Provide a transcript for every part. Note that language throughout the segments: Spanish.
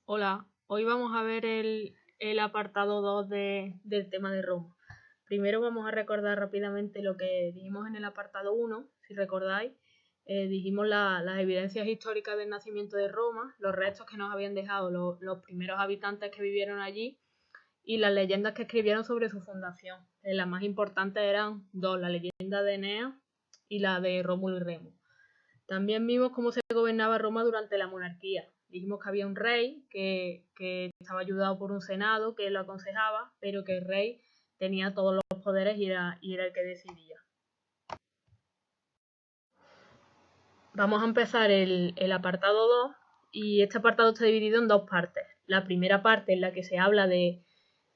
Hola, hoy vamos a ver el apartado 2 del tema de Roma. Primero vamos a recordar rápidamente lo que dijimos en el apartado 1, si recordáis. Dijimos las evidencias históricas del nacimiento de Roma, los restos que nos habían dejado los primeros habitantes que vivieron allí y las leyendas que escribieron sobre su fundación. Las más importantes eran dos, la leyenda de Eneas y la de Rómulo y Remo. También vimos cómo se gobernaba Roma durante la monarquía. Dijimos que había un rey que estaba ayudado por un senado que lo aconsejaba, pero que el rey tenía todos los poderes y era el que decidía. Vamos a empezar el apartado 2 y este apartado está dividido en dos partes. La primera parte en la que se habla de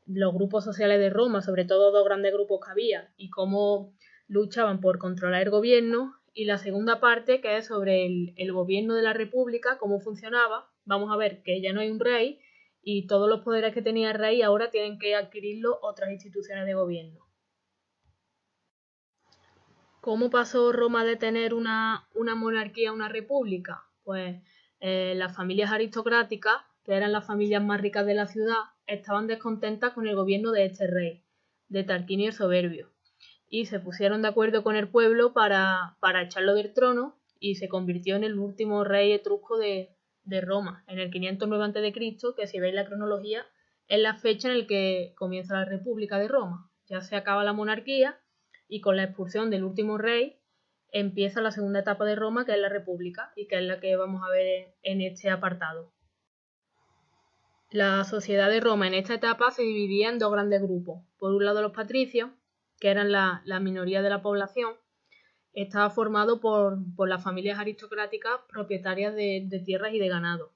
los grupos sociales de Roma, sobre todo dos grandes grupos que había, y cómo luchaban por controlar el gobierno, y la segunda parte, que es sobre el gobierno de la República, cómo funcionaba. Vamos a ver que ya no hay un rey y todos los poderes que tenía el rey ahora tienen que adquirirlos otras instituciones de gobierno. ¿Cómo pasó Roma de tener una monarquía a una república? Pues las familias aristocráticas, que eran las familias más ricas de la ciudad, estaban descontentas con el gobierno de este rey, de Tarquinio el Soberbio, y se pusieron de acuerdo con el pueblo para echarlo del trono y se convirtió en el último rey etrusco de Roma, en el 509 a.C., que si veis la cronología es la fecha en la que comienza la República de Roma. Ya se acaba la monarquía y con la expulsión del último rey empieza la segunda etapa de Roma, que es la República, y que es la que vamos a ver en este apartado. La sociedad de Roma en esta etapa se dividía en dos grandes grupos. Por un lado los patricios, que eran la minoría de la población, estaba formado por las familias aristocráticas propietarias de tierras y de ganado.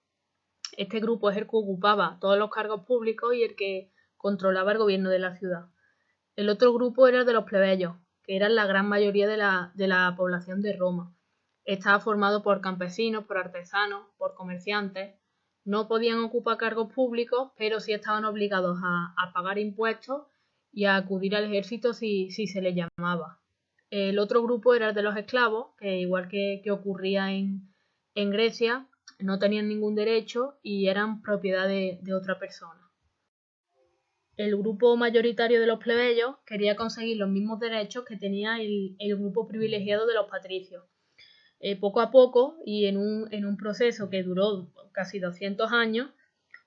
Este grupo es el que ocupaba todos los cargos públicos y el que controlaba el gobierno de la ciudad. El otro grupo era el de los plebeyos, que eran la gran mayoría de la población de Roma. Estaba formado por campesinos, por artesanos, por comerciantes. No podían ocupar cargos públicos, pero sí estaban obligados a pagar impuestos y a acudir al ejército si se les llamaba. El otro grupo era el de los esclavos, que igual que ocurría en Grecia, no tenían ningún derecho y eran propiedad de otra persona. El grupo mayoritario de los plebeyos quería conseguir los mismos derechos que tenía el grupo privilegiado de los patricios. Poco a poco, y en un proceso que duró casi 200 años,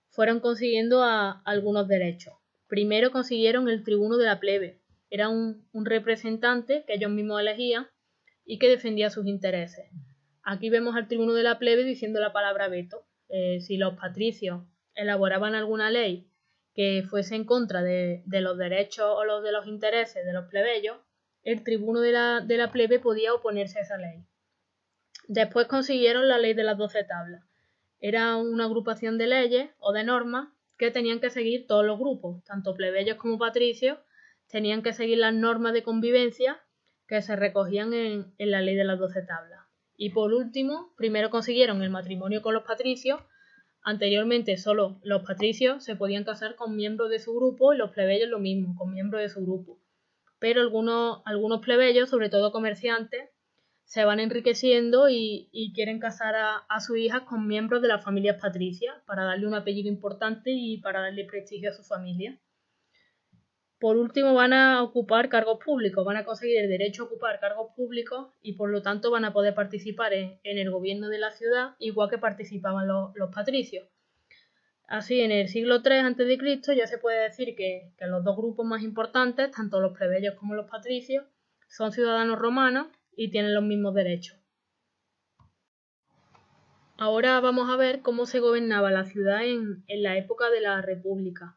fueron consiguiendo algunos derechos. Primero consiguieron el tribuno de la plebe. Era un representante que ellos mismos elegían y que defendía sus intereses. Aquí vemos al tribuno de la plebe diciendo la palabra veto. Si los patricios elaboraban alguna ley que fuese en contra de los derechos o de los intereses de los plebeyos, el tribuno de la plebe podía oponerse a esa ley. Después consiguieron la ley de las 12 tablas. Era una agrupación de leyes o de normas que tenían que seguir todos los grupos, tanto plebeyos como patricios, tenían que seguir las normas de convivencia que se recogían en la ley de las 12 tablas. Y por último, primero consiguieron el matrimonio con los patricios. Anteriormente solo los patricios se podían casar con miembros de su grupo y los plebeyos lo mismo, con miembros de su grupo. Pero algunos plebeyos, sobre todo comerciantes, se van enriqueciendo y quieren casar a sus hijas con miembros de las familias patricias para darle un apellido importante y para darle prestigio a su familia. Por último, van a ocupar cargos públicos, van a conseguir el derecho a ocupar cargos públicos y por lo tanto van a poder participar en el gobierno de la ciudad igual que participaban los patricios. Así, en el siglo III a.C. ya se puede decir que los dos grupos más importantes, tanto los plebeyos como los patricios, son ciudadanos romanos y tienen los mismos derechos. Ahora vamos a ver cómo se gobernaba la ciudad en la época de la República.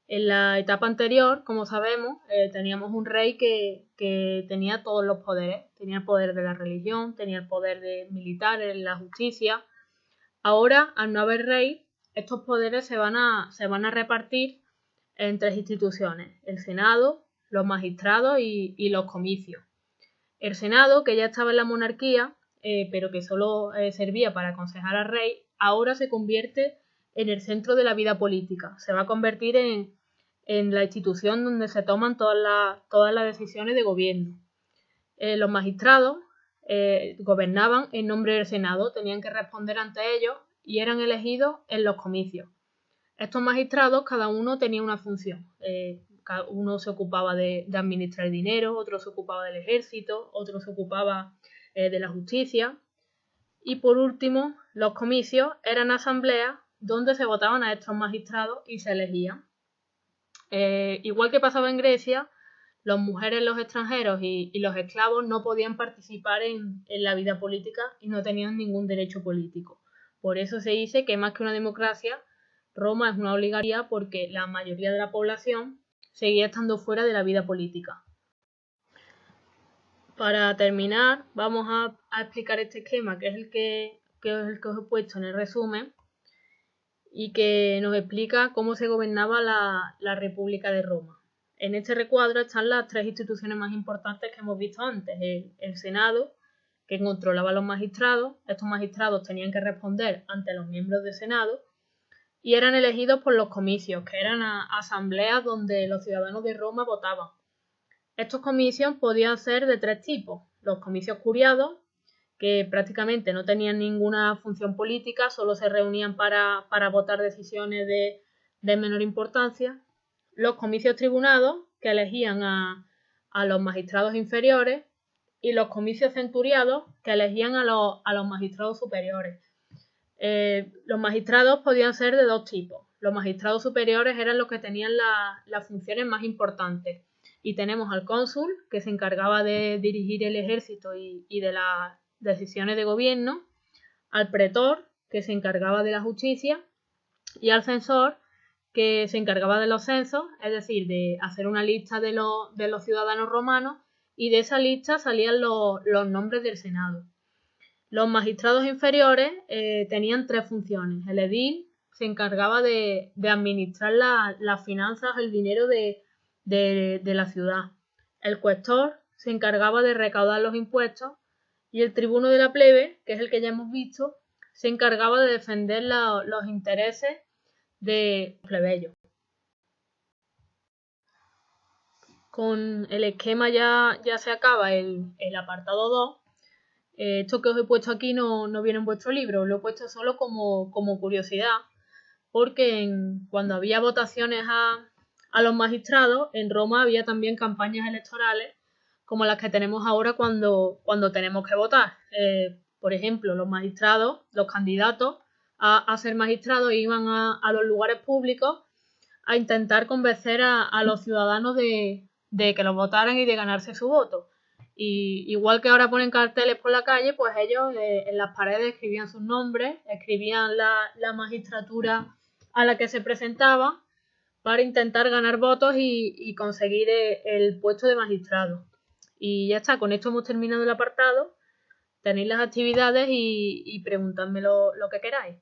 En la etapa anterior, como sabemos, teníamos un rey que tenía todos los poderes. Tenía el poder de la religión, tenía el poder militar, la justicia. Ahora, al no haber rey, estos poderes se van a repartir en tres instituciones: el Senado, los magistrados y los comicios. El Senado, que ya estaba en la monarquía, pero que solo servía para aconsejar al rey, ahora se convierte en el centro de la vida política. Se va a convertir en la institución donde se toman todas las decisiones de gobierno. Los magistrados gobernaban en nombre del Senado, tenían que responder ante ellos y eran elegidos en los comicios. Estos magistrados, cada uno tenía una función. Uno se ocupaba de administrar dinero, otro se ocupaba del ejército, otro se ocupaba de la justicia. Y por último, los comicios eran asambleas donde se votaban a estos magistrados y se elegían. Igual que pasaba en Grecia, las mujeres, los extranjeros y los esclavos no podían participar en la vida política y no tenían ningún derecho político. Por eso se dice que más que una democracia, Roma es una oligarquía porque la mayoría de la población seguía estando fuera de la vida política. Para terminar, vamos a explicar este esquema, que es el que os he puesto en el resumen, y que nos explica cómo se gobernaba la República de Roma. En este recuadro están las tres instituciones más importantes que hemos visto antes. El Senado, que controlaba a los magistrados. Estos magistrados tenían que responder ante los miembros del Senado y eran elegidos por los comicios, que eran asambleas donde los ciudadanos de Roma votaban. Estos comicios podían ser de tres tipos. Los comicios curiados, que prácticamente no tenían ninguna función política, solo se reunían para votar decisiones de menor importancia. Los comicios tribunados, que elegían a los magistrados inferiores, y los comicios centuriados, que elegían a los magistrados superiores. Los magistrados podían ser de dos tipos. Los magistrados superiores eran los que tenían las funciones más importantes. Y tenemos al cónsul, que se encargaba de dirigir el ejército y de las decisiones de gobierno, al pretor, que se encargaba de la justicia, y al censor, que se encargaba de los censos, es decir, de hacer una lista de los ciudadanos romanos, y de esa lista salían los nombres del Senado. Los magistrados inferiores tenían tres funciones. El edil se encargaba de administrar las finanzas, el dinero de la ciudad. El cuestor se encargaba de recaudar los impuestos y el tribuno de la plebe, que es el que ya hemos visto, se encargaba de defender los intereses de los plebeyos. Con el esquema ya se acaba el apartado 2. Esto que os he puesto aquí no viene en vuestro libro, lo he puesto solo como curiosidad, porque cuando había votaciones a los magistrados, en Roma había también campañas electorales como las que tenemos ahora cuando tenemos que votar. Por ejemplo, los magistrados, los candidatos a ser magistrados iban a los lugares públicos a intentar convencer a los ciudadanos de que los votaran y de ganarse su voto. Y igual que ahora ponen carteles por la calle, pues ellos en las paredes escribían sus nombres, escribían la magistratura a la que se presentaba para intentar ganar votos y conseguir el puesto de magistrado. Y ya está, con esto hemos terminado el apartado. Tenéis las actividades y preguntadme lo que queráis.